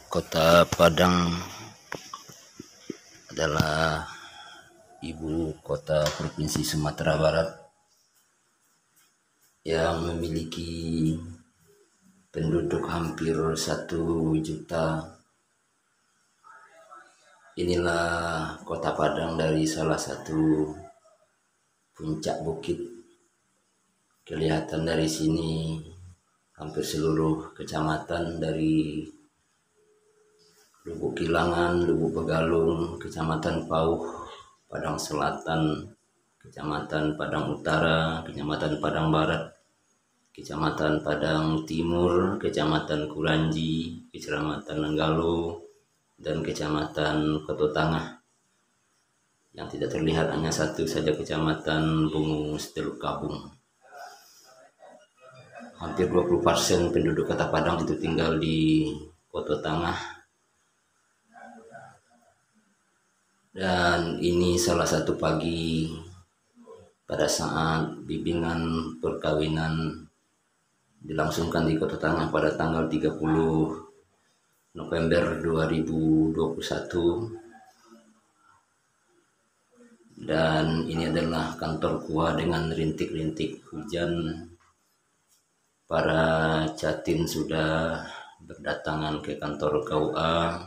Kota Padang adalah ibu kota Provinsi Sumatera Barat yang memiliki penduduk hampir 1 juta. Inilah Kota Padang dari salah satu puncak bukit. Kelihatan dari sini hampir seluruh kecamatan dari Lubuk Kilangan, Lubuk Pegalung, Kecamatan Pauh, Padang Selatan, Kecamatan Padang Utara, Kecamatan Padang Barat, Kecamatan Padang Timur, Kecamatan Kuranji, Kecamatan Nenggalo, dan Kecamatan Koto Tangah. Yang tidak terlihat hanya satu saja, Kecamatan Bungus Teluk Kabung. Hampir 20% penduduk Kota Padang itu tinggal di Koto Tangah. Dan ini salah satu pagi pada saat bimbingan perkawinan dilangsungkan di Koto Tangah pada tanggal 30 November 2021. Dan ini adalah kantor KUA dengan rintik-rintik hujan. Para Jatin sudah berdatangan ke kantor KUA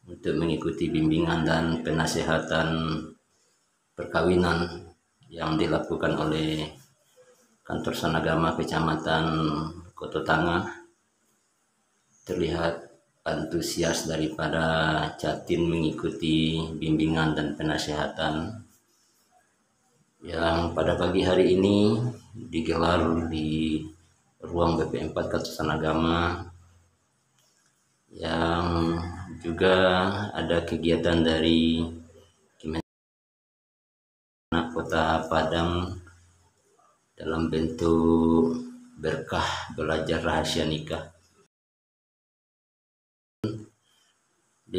untuk mengikuti bimbingan dan penasehatan perkawinan yang dilakukan oleh Kantor Sanagama Kecamatan Koto Tangah. Terlihat antusias daripada Jatin mengikuti bimbingan dan penasehatan yang pada pagi hari ini digelar di ruang BP4 Kantor Sanagama, yang juga ada kegiatan dari Kementerian Kota Padang dalam bentuk berkah belajar rahasia nikah. 15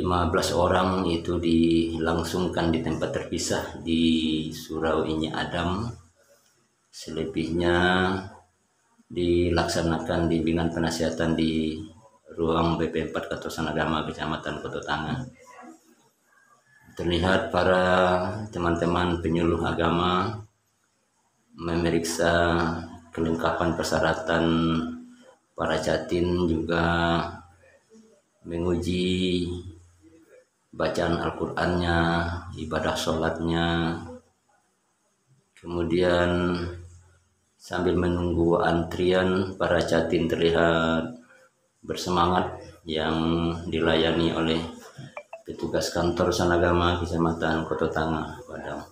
orang itu dilangsungkan di tempat terpisah di Surau Inye Adam. Selebihnya dilaksanakan bimbingan penasihatan di ruang BP4 Kantor Sanagama Kecamatan Koto Tangah. Terlihat para teman-teman penyuluh agama memeriksa kelengkapan persyaratan para Jatin, juga menguji bacaan Al-Qur'annya, ibadah sholatnya. Kemudian sambil menunggu antrian, para Jatin terlihat bersemangat yang dilayani oleh petugas Kantor Sanagama Kecamatan Koto Tangah Padang.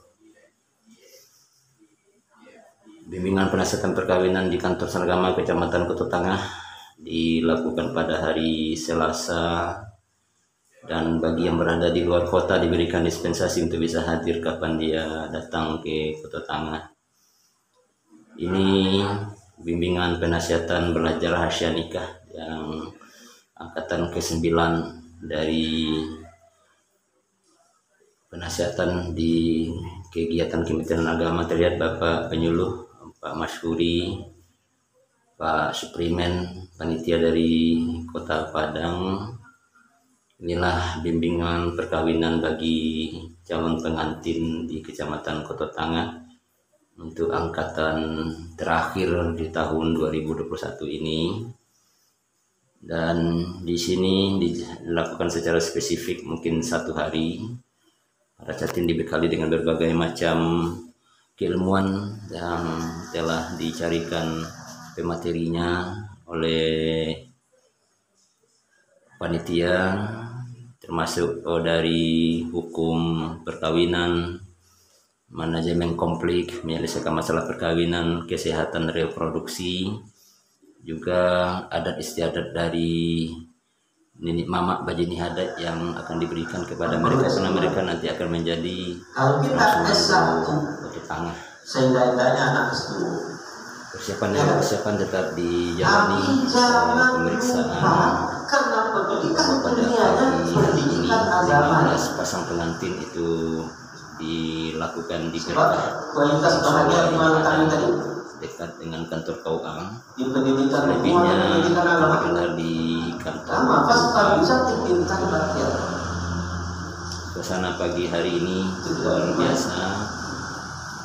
Bimbingan penasihatan perkawinan di Kantor Sanagama Kecamatan Koto Tangah dilakukan pada hari Selasa, dan bagi yang berada di luar kota diberikan dispensasi untuk bisa hadir kapan dia datang ke Koto Tangah. Ini bimbingan penasihatan belajar rahasia nikah yang angkatan ke-9 dari penasihatan di kegiatan Kementerian Agama. Terlihat Bapak penyuluh, Pak Masyuri, Pak Suprimen, panitia dari Kota Padang. Inilah bimbingan perkawinan bagi calon pengantin di Kecamatan Koto Tangah untuk angkatan terakhir di tahun 2021 ini. Dan di sini dilakukan secara spesifik, mungkin 1 hari. Para Jatin dibekali dengan berbagai macam keilmuan yang telah dicarikan pematerinya oleh panitia, termasuk dari hukum perkawinan, manajemen konflik, menyelesaikan masalah perkawinan, kesehatan reproduksi, juga adat istiadat dari nenek mamak bajini adat yang akan diberikan kepada mereka, karena mereka nanti akan menjadi Koto Tangah. Persiapan tetap dijalani. Pemeriksaan pada pagi hari ini 15 pasang pengantin itu dilakukan di berkah dekat dengan kantor KUA. Di pendidikan Selebihnya pendidikan agama berada di kantor. sama kan bisa pendidikan rakyat. Suasana pagi hari ini luar biasa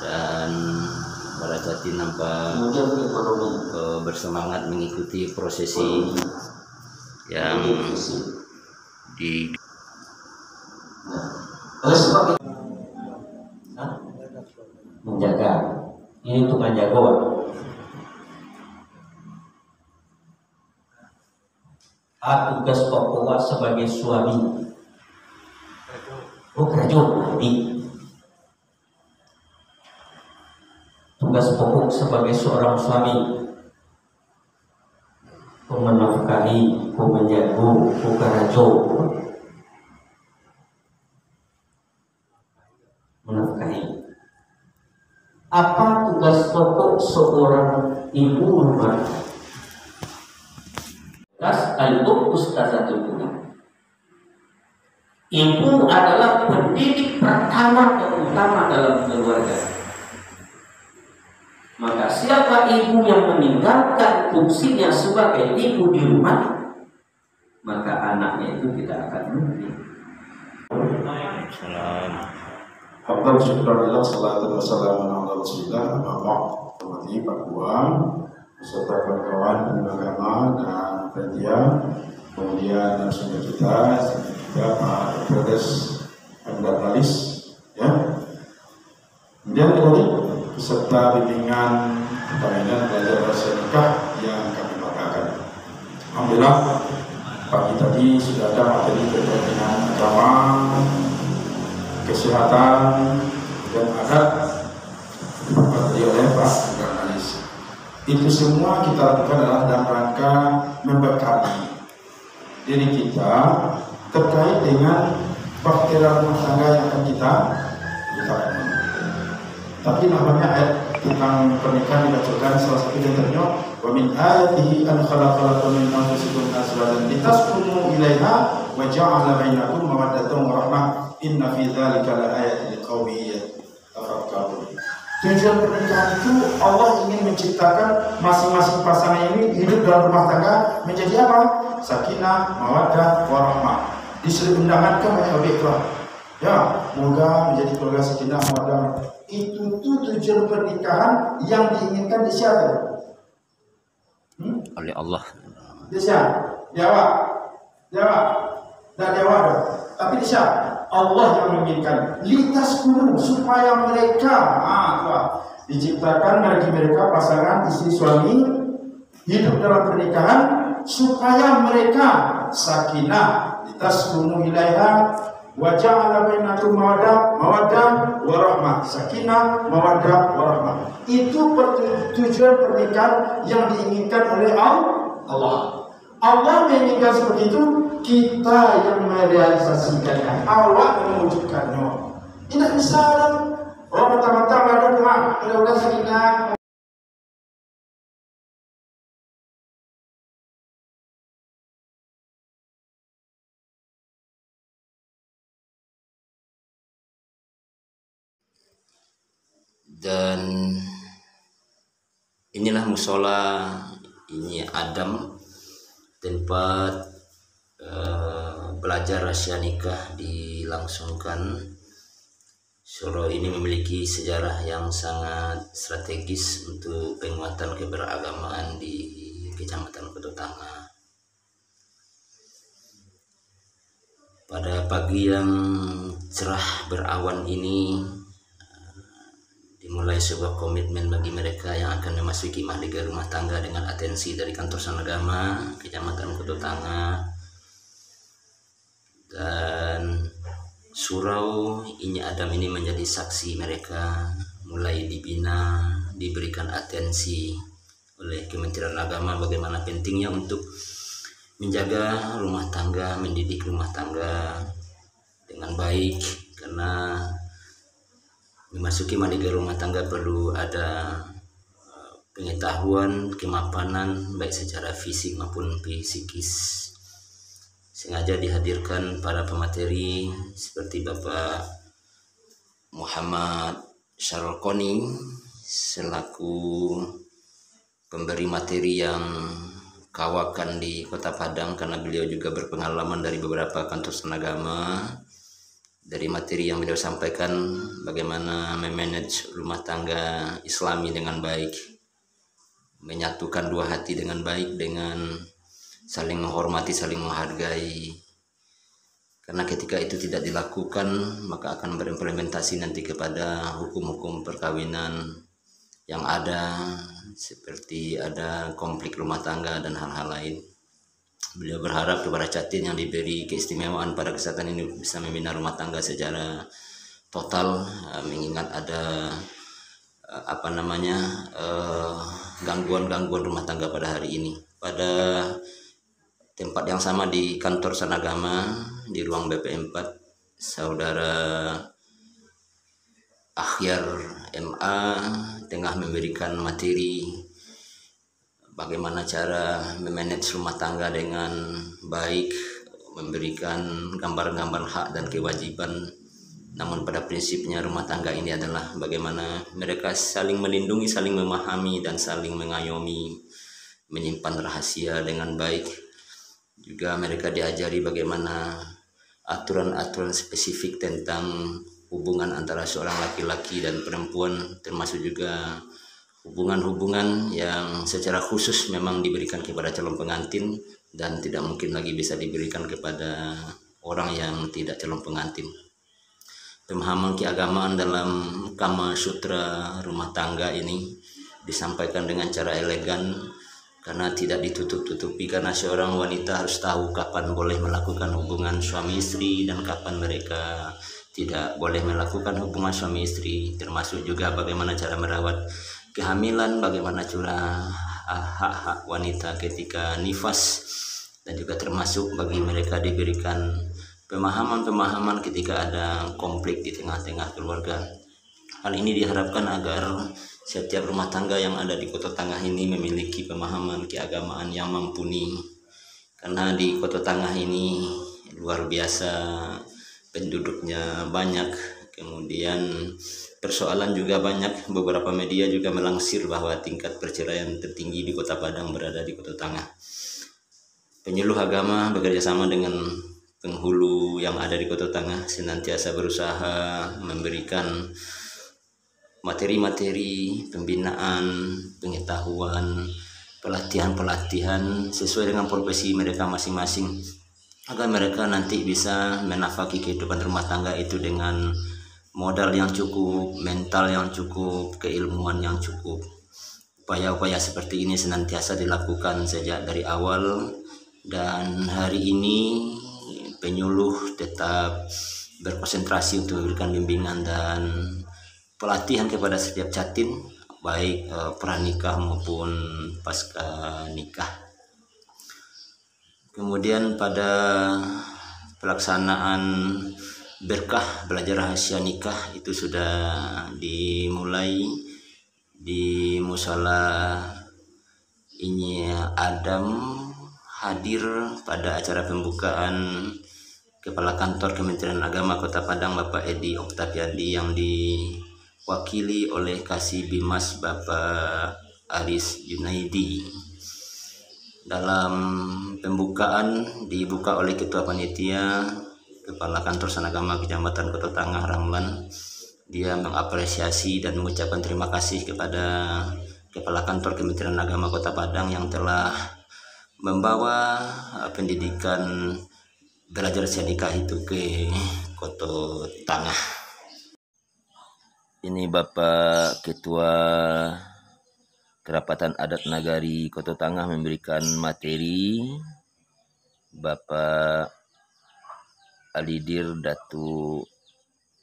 dan para Jatim nampak Kemudian ekonomi bersemangat mengikuti prosesi yang di oleh sebab itu menjaga ini tukang jagoan. Tugas pokok sebagai suami. Kerajaan ini tugas pokok sebagai seorang suami menafkahi, menjaga, kerajaan, menafkahi. Apa tugas pokok seorang ibu rumah? Tugas ustazatul umum. Ibu adalah pendidik pertama dan utama dalam keluarga. Maka siapa ibu yang meninggalkan fungsinya sebagai ibu di rumah, maka anaknya itu tidak akan mungkin. Alhamdulillah, syukurillah, salatu wassalamu ala rasulillah, bapak, hormati Pak Buang, beserta kawan-kawan agama dan panitia, kemudian narasumber kita Pak Dr. Hamdan Halis, ya. Kemudian tadi peserta bimbingan perkawinan belajar bahasa nikah yang kami banggakan. Alhamdulillah, pagi tadi sudah ada materi terkait dengan agama, kesehatan dan adat dipaparkan oleh Pak Hamdan Halis. Itu semua kita lakukan adalah dalam rangka membekali diri kita terkait dengan bahtera rumah tangga yang akan kita lakukan. Tapi namanya ayat tentang pernikahan dibacakan salah satu contohnya, wa min ayatihi an khalaqa min anfusikum azwajan litaskunu ilaiha wa ja'ala bainakum mawaddatan wa rahmah inna fi dzalika laayatin liqaumin yatafakkarun. Tujuan pernikahan itu Allah ingin menciptakan masing-masing pasangan ini hidup dalam rumah tangga menjadi apa? Sakinah, mawaddah, warahmah. Disuruh undangan ke mereka. Ya, moga menjadi keluarga sakinah, mawaddah. Itu tujuan pernikahan yang diinginkan di siapa? oleh Allah. Di siapa? Jawab. Dan jawab. Tapi di siapa? Allah yang menginginkan. Litas guru supaya mereka diciptakan bagi mereka pasangan istri suami hidup dalam pernikahan supaya mereka sakinah, litas guru ilaiha wa ja'ala bainakum mawaddah warahmah. Sakinah, mawaddah, warahmah. Itu tujuan pernikahan yang diinginkan oleh Allah. Allah menginginkan seperti itu, kita yang merealisasikannya, Allah mewujudkannya. Tidak bisa orang mentang-mentang ada doa, mudah-mudahan sakinah. Dan inilah musola, ini Adam, tempat belajar rahasia nikah dilangsungkan. Suro ini memiliki sejarah yang sangat strategis untuk penguatan keberagamaan di Kecamatan Kuto Tanga. Pada pagi yang cerah berawan ini dimulai sebuah komitmen bagi mereka yang akan memasuki mahligai rumah tangga dengan atensi dari Kantor Sanagama Kecamatan Kuto Tanga. Dan surau Inyi Adam ini menjadi saksi mereka mulai dibina, diberikan atensi oleh Kementerian Agama bagaimana pentingnya untuk menjaga rumah tangga, mendidik rumah tangga dengan baik, karena memasuki mahligai rumah tangga perlu ada pengetahuan, kemapanan baik secara fisik maupun psikis. Sengaja dihadirkan para pemateri seperti Bapak Muhammad Syarul Qoni selaku pemberi materi yang kawakan di Kota Padang, karena beliau juga berpengalaman dari beberapa kantor senagama. Dari materi yang beliau sampaikan, bagaimana memanage rumah tangga Islami dengan baik, menyatukan dua hati dengan baik, dengan saling menghormati, saling menghargai. Karena ketika itu tidak dilakukan, maka akan berimplementasi nanti kepada hukum-hukum perkawinan yang ada, seperti ada konflik rumah tangga dan hal-hal lain. Beliau berharap kepada Catin yang diberi keistimewaan pada kesehatan ini bisa membina rumah tangga secara total, mengingat ada gangguan-gangguan rumah tangga pada hari ini. Pada tempat yang sama di kantor Sanagama, di ruang BP4, saudara Akhyar MA tengah memberikan materi bagaimana cara memanage rumah tangga dengan baik, memberikan gambar-gambar hak dan kewajiban. Namun pada prinsipnya rumah tangga ini adalah bagaimana mereka saling melindungi, saling memahami, dan saling mengayomi, menyimpan rahasia dengan baik. Juga mereka diajari bagaimana aturan-aturan spesifik tentang hubungan antara seorang laki-laki dan perempuan, termasuk juga hubungan-hubungan yang secara khusus memang diberikan kepada calon pengantin dan tidak mungkin lagi bisa diberikan kepada orang yang tidak calon pengantin. Pemahaman keagamaan dalam Kama Sutra rumah tangga ini disampaikan dengan cara elegan, karena tidak ditutup-tutupi, karena seorang wanita harus tahu kapan boleh melakukan hubungan suami istri dan kapan mereka tidak boleh melakukan hubungan suami istri, termasuk juga bagaimana cara merawat kehamilan, bagaimana curah hak-hak wanita ketika nifas, dan juga termasuk bagi mereka diberikan pemahaman-pemahaman ketika ada konflik di tengah-tengah keluarga. Hal ini diharapkan agar setiap rumah tangga yang ada di Kota Tangah ini memiliki pemahaman keagamaan yang mumpuni, karena di Kota Tangah ini luar biasa, penduduknya banyak, kemudian persoalan juga banyak. Beberapa media juga melansir bahwa tingkat perceraian tertinggi di Kota Padang berada di Kota Tangah. Penyuluh agama bekerjasama dengan penghulu yang ada di Kota Tangah senantiasa berusaha memberikan materi-materi pembinaan, pengetahuan, pelatihan-pelatihan sesuai dengan profesi mereka masing-masing, agar mereka nanti bisa menafkahi kehidupan rumah tangga itu dengan modal yang cukup, mental yang cukup, keilmuan yang cukup. Upaya-upaya seperti ini senantiasa dilakukan sejak dari awal, dan hari ini penyuluh tetap berkonsentrasi untuk memberikan bimbingan dan pelatihan kepada setiap catin, baik pranikah maupun pasca nikah. Kemudian pada pelaksanaan berkah belajar rahasia nikah itu sudah dimulai di Musala ini. Adam hadir pada acara pembukaan Kepala Kantor Kementerian Agama Kota Padang Bapak Edi Oktaviandi, yang diwakili oleh Kasih Bimas Bapak Aris Junaidi. Dalam pembukaan dibuka oleh Ketua Panitia Kepala Kantor Sanagama Kecamatan Kota Tangah Ramlan. Dia mengapresiasi dan mengucapkan terima kasih kepada Kepala Kantor Kementerian Agama Kota Padang yang telah membawa pendidikan belajar nikah itu ke Kota Tangah. Ini Bapak Ketua Kerapatan Adat Nagari Kota Tangah memberikan materi. Bapak Alidir Datu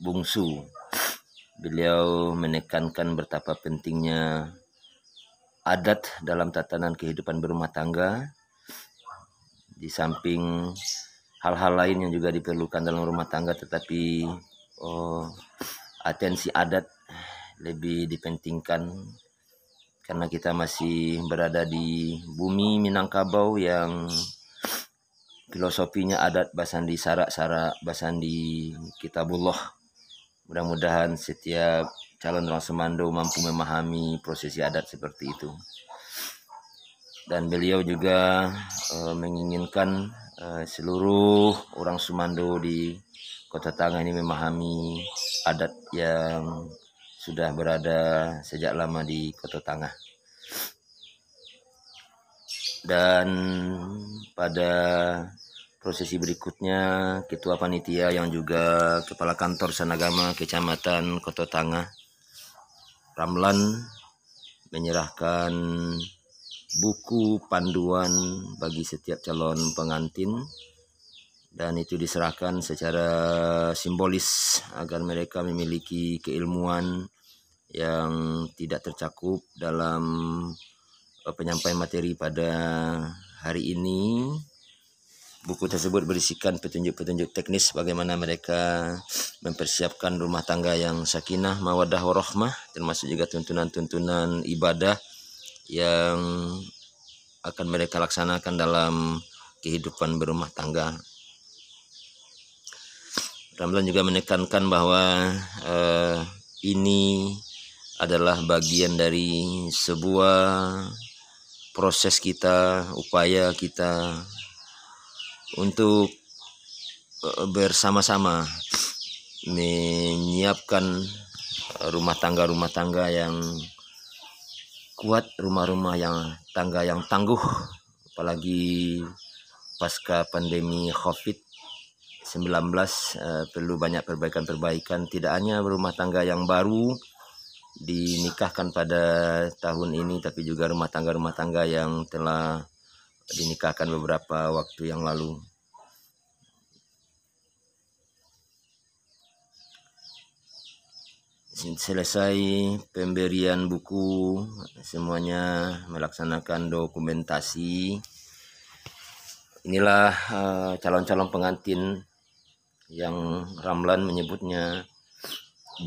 Bungsu, beliau menekankan betapa pentingnya adat dalam tatanan kehidupan berumah tangga, di samping hal-hal lain yang juga diperlukan dalam rumah tangga, tetapi atensi adat lebih dipentingkan, karena kita masih berada di bumi Minangkabau yang filosofinya adat basandi sarak-sarak, basandi kitabullah. Mudah-mudahan setiap calon orang semando mampu memahami prosesi adat seperti itu. dan beliau juga menginginkan seluruh orang Sumando di Kota Tangah ini memahami adat yang sudah berada sejak lama di Kota Tangah. Dan pada prosesi berikutnya, Ketua Panitia yang juga Kepala Kantor Sanagama Kecamatan Kota Tangah, Ramlan, menyerahkan buku panduan bagi setiap calon pengantin, dan itu diserahkan secara simbolis agar mereka memiliki keilmuan yang tidak tercakup dalam penyampaian materi pada hari ini. Buku tersebut berisikan petunjuk-petunjuk teknis bagaimana mereka mempersiapkan rumah tangga yang sakinah, mawaddah, warahmah, termasuk juga tuntunan-tuntunan ibadah yang akan mereka laksanakan dalam kehidupan berumah tangga. Ramlan juga menekankan bahwa ini adalah bagian dari sebuah proses kita, upaya kita untuk bersama-sama menyiapkan rumah tangga yang kuat, rumah-rumah tangga yang tangguh, apalagi pasca pandemi COVID-19 perlu banyak perbaikan-perbaikan, tidak hanya rumah tangga yang baru dinikahkan pada tahun ini, tapi juga rumah tangga yang telah dinikahkan beberapa waktu yang lalu. Selesai pemberian buku, semuanya melaksanakan dokumentasi. Inilah calon-calon pengantin yang Ramlan menyebutnya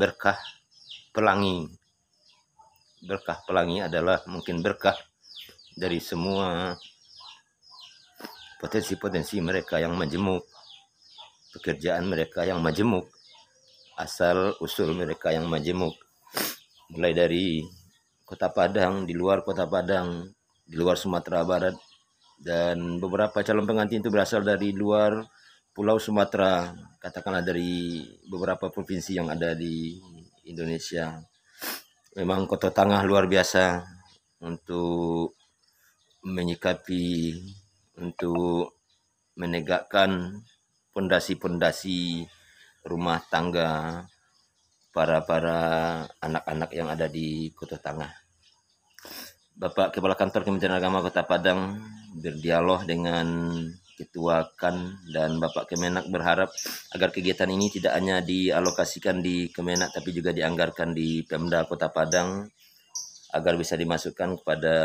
berkah pelangi. Berkah pelangi adalah mungkin berkah dari semua potensi-potensi mereka yang majemuk, pekerjaan mereka yang majemuk, asal usul mereka yang majemuk, mulai dari Kota Padang, di luar Kota Padang, di luar Sumatera Barat, dan beberapa calon pengantin itu berasal dari luar Pulau Sumatera, katakanlah dari beberapa provinsi yang ada di Indonesia. Memang Kota Tangah luar biasa untuk menyikapi, untuk menegakkan pondasi-pondasi rumah tangga para anak-anak yang ada di Kota Tangah. Bapak Kepala Kantor Kementerian Agama Kota Padang berdialog dengan Ketua KAN dan Bapak Kemenak berharap agar kegiatan ini tidak hanya dialokasikan di Kemenak tapi juga dianggarkan di Pemda Kota Padang agar bisa dimasukkan kepada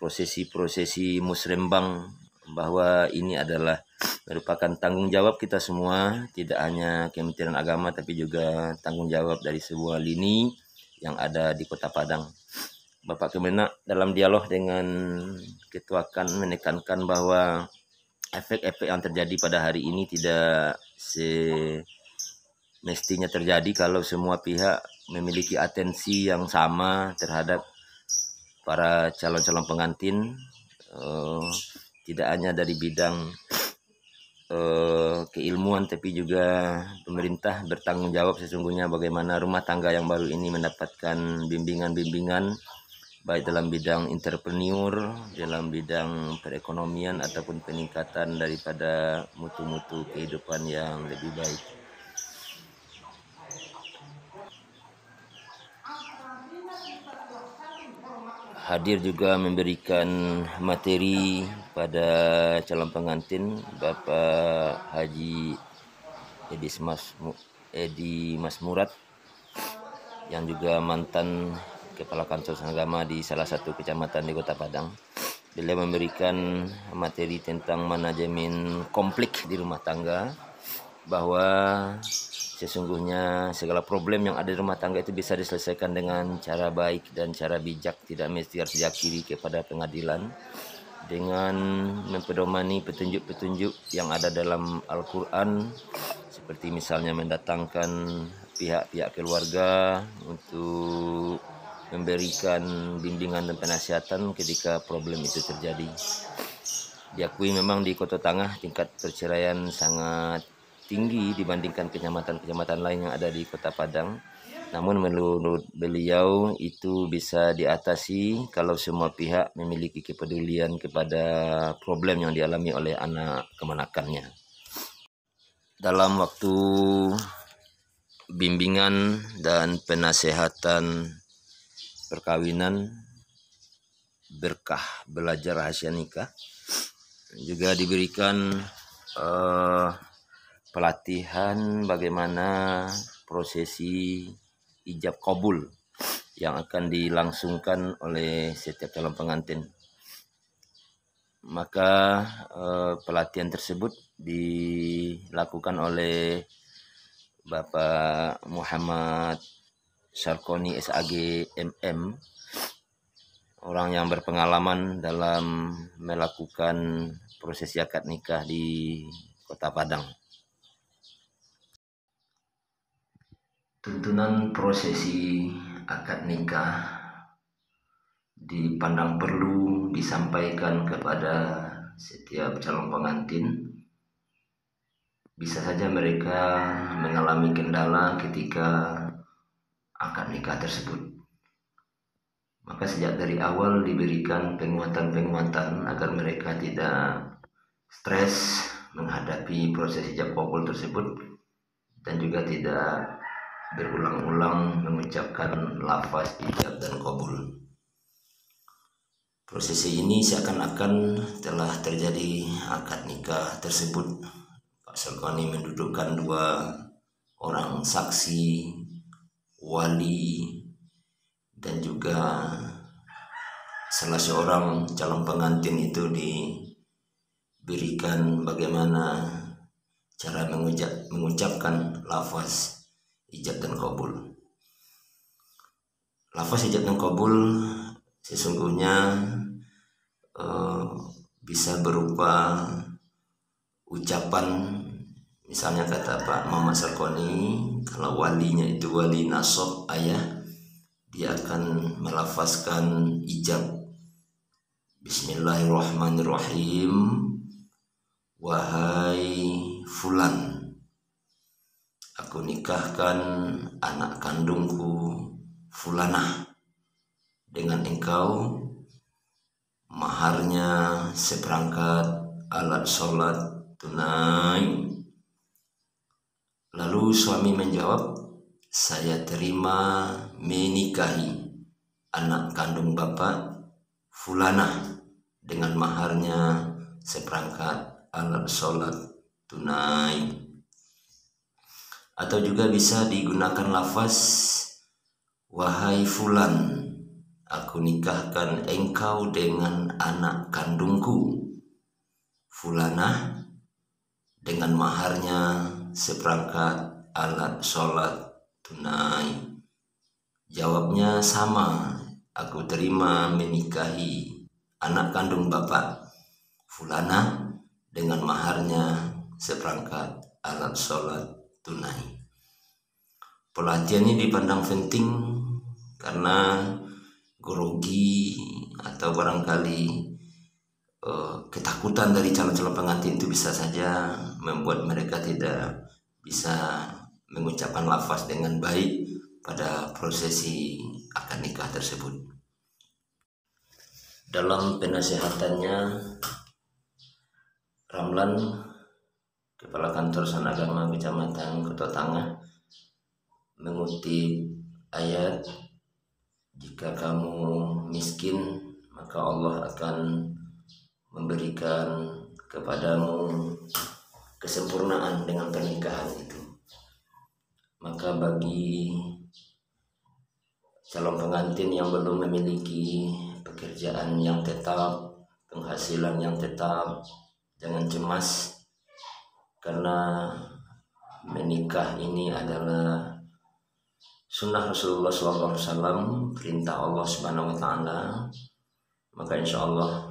prosesi-prosesi musrembang, bahwa ini adalah merupakan tanggung jawab kita semua, tidak hanya Kementerian Agama tapi juga tanggung jawab dari sebuah lini yang ada di Kota Padang. Bapak Kemenak dalam dialog dengan Ketua KAN menekankan bahwa efek-efek yang terjadi pada hari ini tidak semestinya terjadi kalau semua pihak memiliki atensi yang sama terhadap para calon-calon pengantin, tidak hanya dari bidang keilmuan tapi juga pemerintah bertanggung jawab sesungguhnya bagaimana rumah tangga yang baru ini mendapatkan bimbingan-bimbingan baik dalam bidang entrepreneur, dalam bidang perekonomian ataupun peningkatan daripada mutu-mutu kehidupan yang lebih baik. Hadir juga memberikan materi pada calon pengantin Bapak Haji Edi Masmurat yang juga mantan Kepala Kantor Agama di salah satu kecamatan di Kota Padang. Beliau memberikan materi tentang manajemen konflik di rumah tangga, bahwa sesungguhnya segala problem yang ada di rumah tangga itu bisa diselesaikan dengan cara baik dan cara bijak, tidak mesti harus diakhiri kepada pengadilan, dengan mempedomani petunjuk-petunjuk yang ada dalam Al-Quran, seperti misalnya mendatangkan pihak-pihak keluarga untuk memberikan bimbingan dan penasihatan ketika problem itu terjadi. Diakui memang di Kota Tangah tingkat perceraian sangat tinggi dibandingkan kecamatan-kecamatan lain yang ada di Kota Padang. Namun menurut beliau itu bisa diatasi kalau semua pihak memiliki kepedulian kepada problem yang dialami oleh anak kemanakannya. Dalam waktu bimbingan dan penasehatan perkawinan berkah belajar rahasia nikah, juga diberikan pelatihan bagaimana prosesi ijab kabul yang akan dilangsungkan oleh setiap calon pengantin. Maka pelatihan tersebut dilakukan oleh Bapak Muhammad Sarkoni SAG MM, orang yang berpengalaman dalam melakukan prosesi akad nikah di Kota Padang. Tuntunan prosesi akad nikah dipandang perlu disampaikan kepada setiap calon pengantin. Bisa saja mereka mengalami kendala ketika akad nikah tersebut. Maka sejak dari awal diberikan penguatan-penguatan agar mereka tidak stres menghadapi proses ijab kabul tersebut dan juga tidak berulang-ulang mengucapkan lafaz ijab dan kabul. Prosesi ini seakan-akan telah terjadi akad nikah tersebut. Pak Sarkoni mendudukkan 2 orang saksi, wali, dan juga salah seorang calon pengantin itu diberikan bagaimana cara mengucapkan lafaz ijab dan kabul. Lafaz ijab dan kabul sesungguhnya bisa berupa ucapan, misalnya kata Pak Muhammad Sarkoni, kalau walinya itu wali nasab ayah, dia akan melafazkan ijab, Bismillahirrahmanirrahim, wahai fulan, aku nikahkan anak kandungku fulanah dengan engkau, maharnya seperangkat alat sholat tunai. Lalu suami menjawab, saya terima menikahi anak kandung bapak fulanah dengan maharnya seperangkat alat sholat tunai. Atau juga bisa digunakan lafaz, wahai fulan, aku nikahkan engkau dengan anak kandungku fulanah dengan maharnya seperangkat alat sholat tunai. Jawabnya sama, aku terima menikahi anak kandung bapak fulanah dengan maharnya seperangkat alat sholat tunai. Pelatihan ini dipandang penting karena grogi atau barangkali ketakutan dari calon-calon pengantin itu bisa saja membuat mereka tidak bisa mengucapkan lafaz dengan baik pada prosesi akad nikah tersebut. Dalam penasehatannya, Ramlan, Kepala Kantor Sana Agama Kecamatan Kota Tangah, mengutip ayat, jika kamu miskin maka Allah akan memberikan kepadamu kesempurnaan dengan pernikahan itu. Maka bagi calon pengantin yang belum memiliki pekerjaan yang tetap, penghasilan yang tetap, jangan cemas, karena menikah ini adalah sunnah Rasulullah SAW, perintah Allah Subhanahu Wa Taala. Maka insya Allah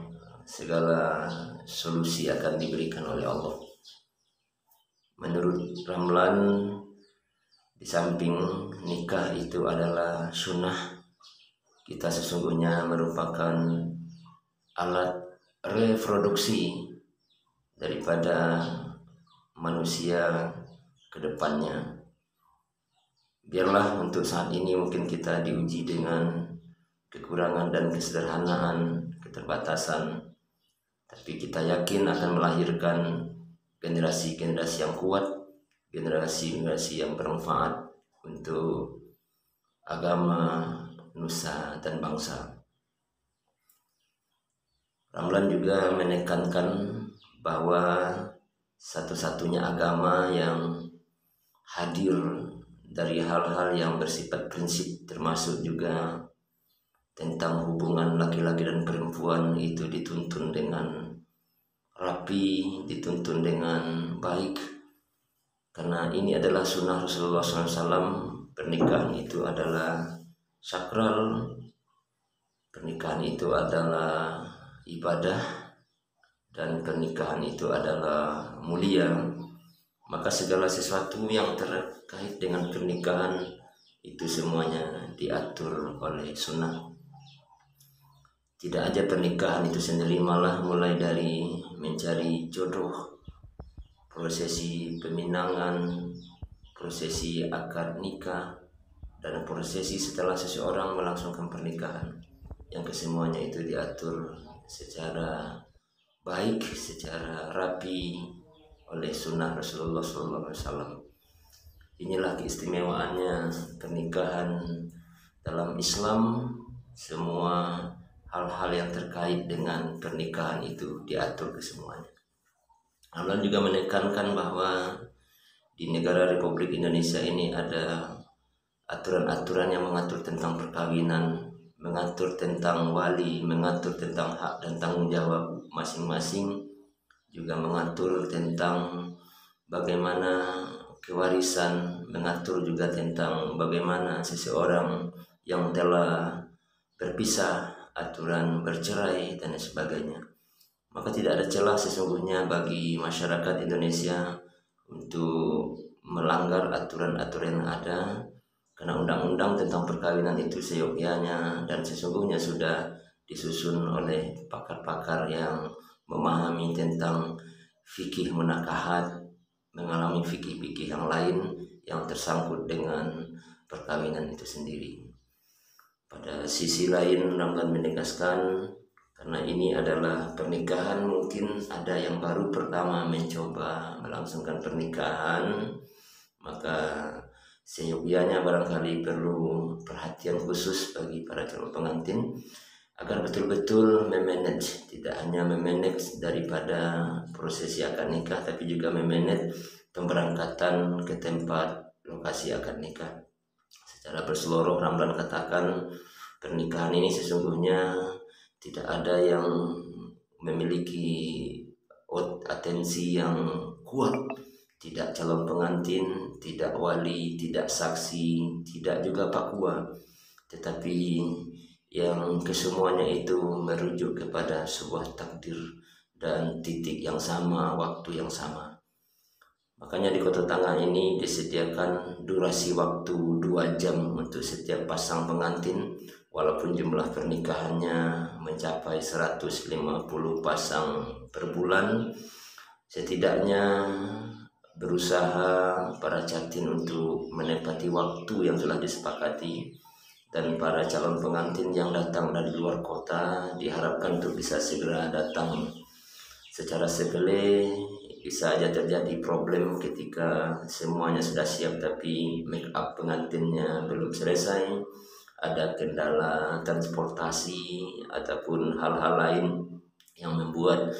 segala solusi akan diberikan oleh Allah. Menurut Ramlan, di samping nikah itu adalah sunnah, kita sesungguhnya merupakan alat reproduksi daripada manusia ke depannya. Biarlah untuk saat ini mungkin kita diuji dengan kekurangan dan kesederhanaan, keterbatasan, tapi kita yakin akan melahirkan generasi-generasi yang kuat, generasi-generasi yang bermanfaat untuk agama, nusa, dan bangsa. Ramlan juga menekankan bahwa satu-satunya agama yang hadir dari hal-hal yang bersifat prinsip, termasuk juga tentang hubungan laki-laki dan perempuan, itu dituntun dengan rapi, dituntun dengan baik, karena ini adalah sunnah Rasulullah SAW. Pernikahan itu adalah sakral, pernikahan itu adalah ibadah, dan pernikahan itu adalah mulia. Maka segala sesuatu yang terkait dengan pernikahan itu semuanya diatur oleh sunnah. Tidak aja pernikahan itu sendiri, malah mulai dari mencari jodoh, prosesi peminangan, prosesi akad nikah, dan prosesi setelah seseorang melangsungkan pernikahan, yang kesemuanya itu diatur secara baik, secara rapi oleh sunnah Rasulullah SAW. Inilah keistimewaannya pernikahan dalam Islam. Semua hal-hal yang terkait dengan pernikahan itu diatur kesemuanya. Allah juga menekankan bahwa di negara Republik Indonesia ini ada aturan-aturan yang mengatur tentang perkawinan, mengatur tentang wali, mengatur tentang hak dan tanggung jawab masing-masing, juga mengatur tentang bagaimana kewarisan, mengatur juga tentang bagaimana seseorang yang telah berpisah, aturan bercerai dan sebagainya. Maka tidak ada celah sesungguhnya bagi masyarakat Indonesia untuk melanggar aturan-aturan yang ada, karena undang-undang tentang perkawinan itu seyogyanya dan sesungguhnya sudah disusun oleh pakar-pakar yang memahami tentang fikih munakahat, mengalami fikih-fikih yang lain yang tersangkut dengan perkawinan itu sendiri. Pada sisi lain, Ramlan menegaskan, karena ini adalah pernikahan, mungkin ada yang baru pertama mencoba melangsungkan pernikahan, maka seyogyanya barangkali perlu perhatian khusus bagi para calon pengantin agar betul-betul memanage, tidak hanya memanage daripada prosesi akad nikah, tapi juga memanage pemberangkatan ke tempat lokasi akad nikah. Secara berseluruh, Ramlan katakan pernikahan ini sesungguhnya tidak ada yang memiliki atensi yang kuat, tidak calon pengantin, tidak wali, tidak saksi, tidak juga pakwa, tetapi yang kesemuanya itu merujuk kepada sebuah takdir dan titik yang sama, waktu yang sama. Makanya di Kota Tangah ini disediakan durasi waktu 2 jam untuk setiap pasang pengantin, walaupun jumlah pernikahannya mencapai 150 pasang per bulan. Setidaknya berusaha para catin untuk menepati waktu yang telah disepakati, dan para calon pengantin yang datang dari luar kota diharapkan untuk bisa segera datang. Secara sepele bisa saja terjadi problem ketika semuanya sudah siap tapi make up pengantinnya belum selesai, ada kendala transportasi ataupun hal-hal lain yang membuat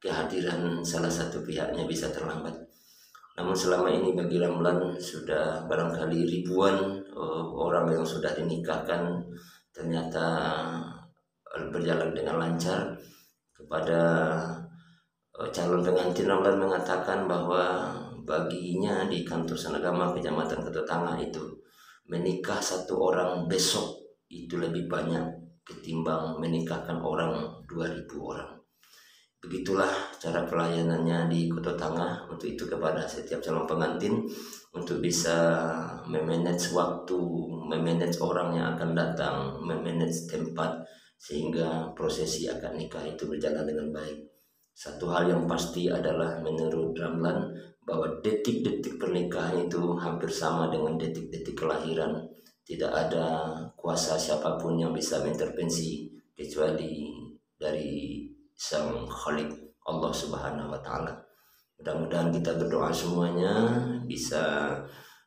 kehadiran salah satu pihaknya bisa terlambat. Namun selama ini bagi Ramlan sudah barangkali ribuan orang yang sudah dinikahkan ternyata berjalan dengan lancar. Kepada calon pengantin, Ramlan mengatakan bahwa baginya di kantor Sanagama Kecamatan Kota Tangah itu menikah 1 orang besok itu lebih banyak ketimbang menikahkan orang 2000 orang. begitulah cara pelayanannya di Kota Tangah. Untuk itu kepada setiap calon pengantin untuk bisa memanage waktu, memanage orang yang akan datang, memanage tempat, sehingga prosesi akad nikah itu berjalan dengan baik. Satu hal yang pasti adalah menurut Ramlan bahwa detik-detik pernikahan itu hampir sama dengan detik-detik kelahiran. Tidak ada kuasa siapapun yang bisa mengintervensi kecuali dari Sang Khalik, Allah Subhanahu wa Ta'ala. Mudah-mudahan kita berdoa semuanya bisa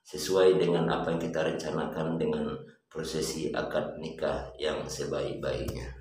sesuai dengan apa yang kita rencanakan dengan prosesi akad nikah yang sebaik-baiknya.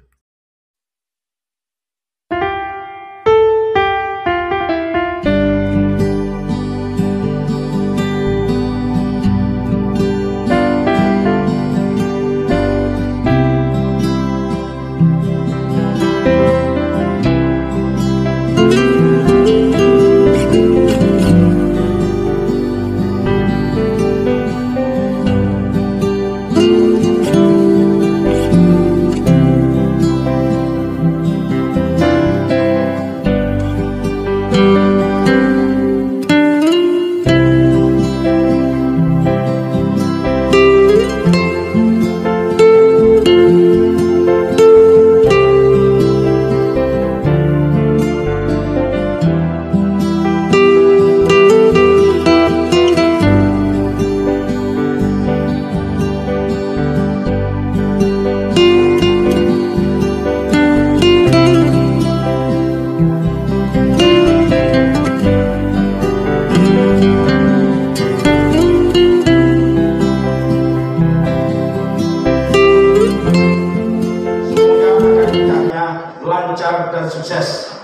Lancar dan sukses.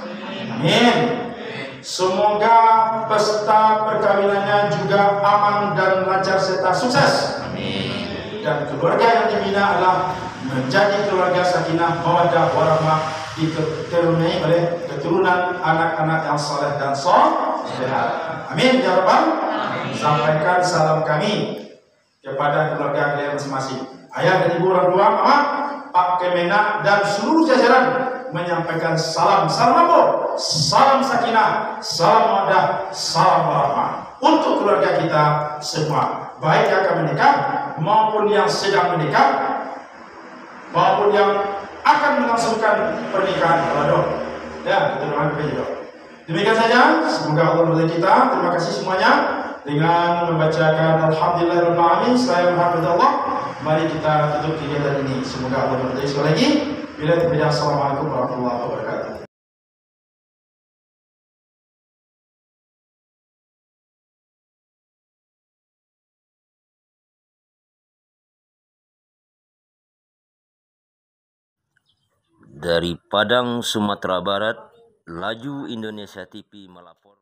Amin. Semoga pesta perkawinannya juga aman dan lancar serta sukses. Amin. Dan keluarga yang dibina adalah menjadi keluarga sakinah, mawaddah, warahmah, diterunai oleh keturunan anak-anak yang saleh dan salihah. Amin ya rabbal. Sampaikan salam kami kepada keluarga kalian masing-masing. Ayah dan ibu, orang tua, mama, Pak Kemenak dan seluruh jajaran menyampaikan salam apa? Salam sakinah, salam mawaddah, salam warahmah untuk keluarga kita semua, baik yang akan menikah maupun yang sedang menikah maupun yang akan melangsungkan pernikahan. Ya, kita doakan juga. Demikian saja, semoga Allah memberkati kita. Terima kasih semuanya. Dengan membacakan Alhamdulillahirabbil alamin, saya menghadap Allah. Mari kita tutup kegiatan ini. Semoga Allah memberkati sekali lagi. Bila tidak, assalamualaikum warahmatullahi wabarakatuh. Dari Padang, Sumatera Barat, Laju Indonesia TV melapor.